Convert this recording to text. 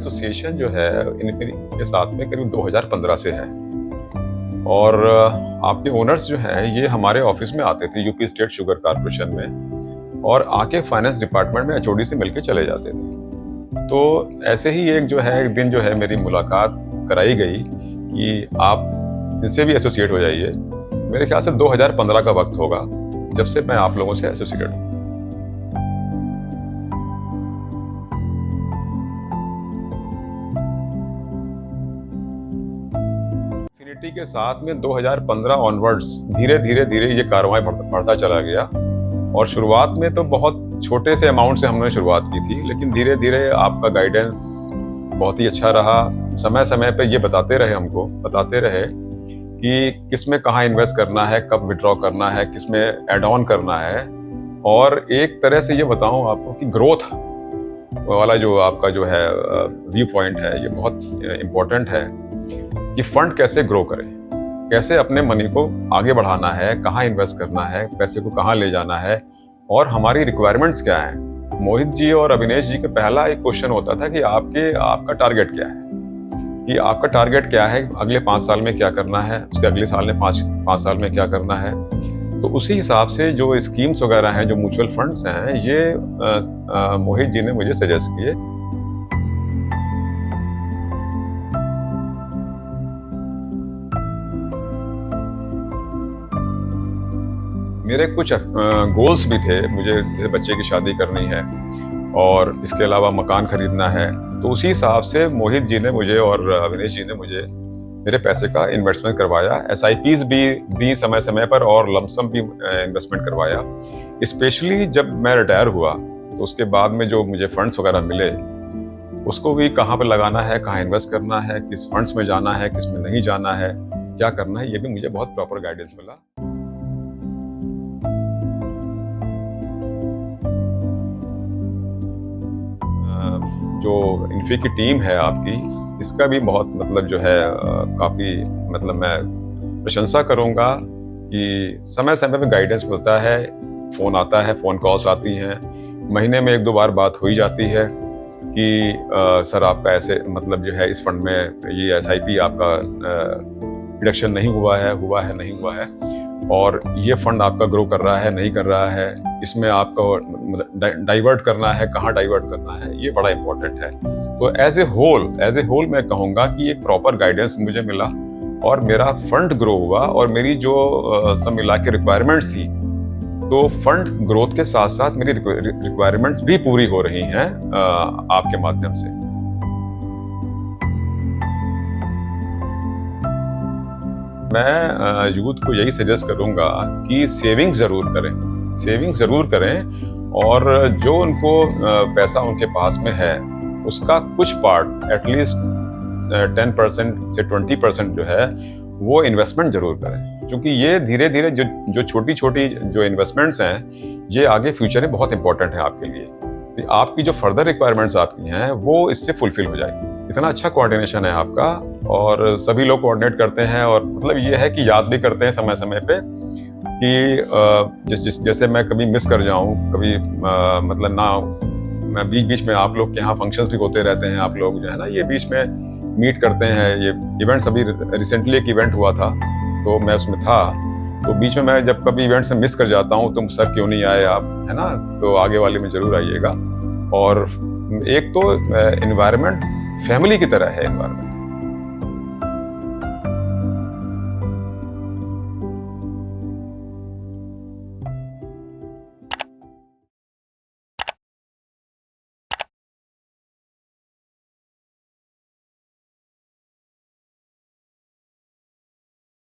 Association जो है infinity के साथ में करीब 2015 से है। और आपके ओनर्स जो हैं ये हमारे ऑफिस में आते थे यूपी स्टेट शुगर कॉर्पोरेशन में, और आके फाइनेंस डिपार्टमेंट में एचओडी से मिलके चले जाते थे। तो ऐसे ही एक दिन जो है मेरी मुलाकात कराई गई कि आप इनसे भी एसोसिएट हो जाइए। मेरे ख्याल से 2015 का वक्त होगा जब से मैं आप लोगों से एसोसिएटेड हूँ। इनफिनिटी के साथ में 2015 ऑनवर्ड्स धीरे धीरे ये कार्रवाई बढ़ता चला गया, और शुरुआत में तो बहुत छोटे से अमाउंट से हमने शुरुआत की थी, लेकिन धीरे धीरे आपका गाइडेंस बहुत ही अच्छा रहा। समय समय पे ये बताते रहे कि किस में कहाँ इन्वेस्ट करना है, कब विड्रॉ करना है, किस में एड ऑन करना है। और एक तरह से ये बताऊं आपको कि ग्रोथ वाला जो आपका जो है व्यू पॉइंट है, ये बहुत इम्पोर्टेंट है कि फंड कैसे ग्रो करें, कैसे अपने मनी को आगे बढ़ाना है, कहाँ इन्वेस्ट करना है, पैसे को कहाँ ले जाना है, और हमारी रिक्वायरमेंट्स क्या हैं। मोहित जी और अविनेश जी का पहला एक क्वेश्चन होता था कि आपका टारगेट क्या है, कि आपका टारगेट क्या है, अगले 5 साल में क्या करना है, उसके अगले साल में 5 साल में क्या करना है। तो उसी हिसाब से जो स्कीम्स वगैरह हैं, जो म्यूचुअल फंड्स हैं, ये मोहित जी ने मुझे सजेस्ट किए। मेरे कुछ गोल्स भी थे, मुझे जैसे बच्चे की शादी करनी है और इसके अलावा मकान खरीदना है। तो उसी हिसाब से मोहित जी ने मुझे और अविनेश जी ने मुझे मेरे पैसे का इन्वेस्टमेंट करवाया, एसआईपीज भी दी समय समय पर, और लमसम भी इन्वेस्टमेंट करवाया। स्पेशली जब मैं रिटायर हुआ तो उसके बाद में जो मुझे फंड्स वगैरह मिले, उसको भी कहाँ पर लगाना है, कहाँ इन्वेस्ट करना है, किस फंड्स में जाना है, किस में नहीं जाना है, क्या करना है, ये भी मुझे बहुत प्रॉपर गाइडेंस मिला। जो इन्फी की टीम है आपकी, इसका भी बहुत जो है काफ़ी मैं प्रशंसा करूँगा कि समय समय पे गाइडेंस मिलता है, फ़ोन आता है, फ़ोन कॉल्स आती हैं, महीने में 1-2 बार बात हो ही जाती है कि सर आपका ऐसे जो है इस फंड में ये एसआईपी आपका रिडक्शन नहीं हुआ है, नहीं हुआ है, और ये फंड आपका ग्रो कर रहा है, नहीं कर रहा है, इसमें आपको डाइवर्ट करना है, कहाँ डाइवर्ट करना है, ये बड़ा इंपॉर्टेंट है। तो एज ए होल मैं कहूँगा कि एक प्रॉपर गाइडेंस मुझे मिला, और मेरा फंड ग्रो हुआ, और मेरी जो सब मिला के रिक्वायरमेंट्स थी, तो फंड ग्रोथ के साथ साथ मेरी रिक्वायरमेंट्स भी पूरी हो रही हैं आपके माध्यम से। मैं यूथ को यही सजेस्ट करूंगा कि सेविंग्स जरूर करें, और जो उनको पैसा उनके पास में है उसका कुछ पार्ट, एटलीस्ट 10% से 20% जो है वो इन्वेस्टमेंट जरूर करें, क्योंकि ये धीरे धीरे जो छोटी छोटी जो इन्वेस्टमेंट्स हैं, ये आगे फ्यूचर में बहुत इंपॉर्टेंट है आपके लिए। तो आपकी जो फर्दर रिक्वायरमेंट्स आपकी हैं वो इससे फुलफिल हो जाएगी। इतना अच्छा कोऑर्डिनेशन है आपका, और सभी लोग कोऑर्डिनेट करते हैं, और ये है कि याद भी करते हैं समय समय पे कि जैसे मैं कभी मिस कर जाऊं, कभी मैं बीच में आप लोग के यहाँ फंक्शंस भी होते रहते हैं, आप लोग जो है ना ये बीच में मीट करते हैं। ये इवेंट्स अभी रिसेंटली एक इवेंट हुआ था, तो मैं उसमें था, तो बीच में मैं जब कभी इवेंट से मिस कर जाता हूँ, तुम सर क्यों नहीं आए आप, है ना, तो आगे वाले में जरूर आइएगा। और एक तो एनवायरनमेंट फैमिली की तरह है एनवायरनमेंट,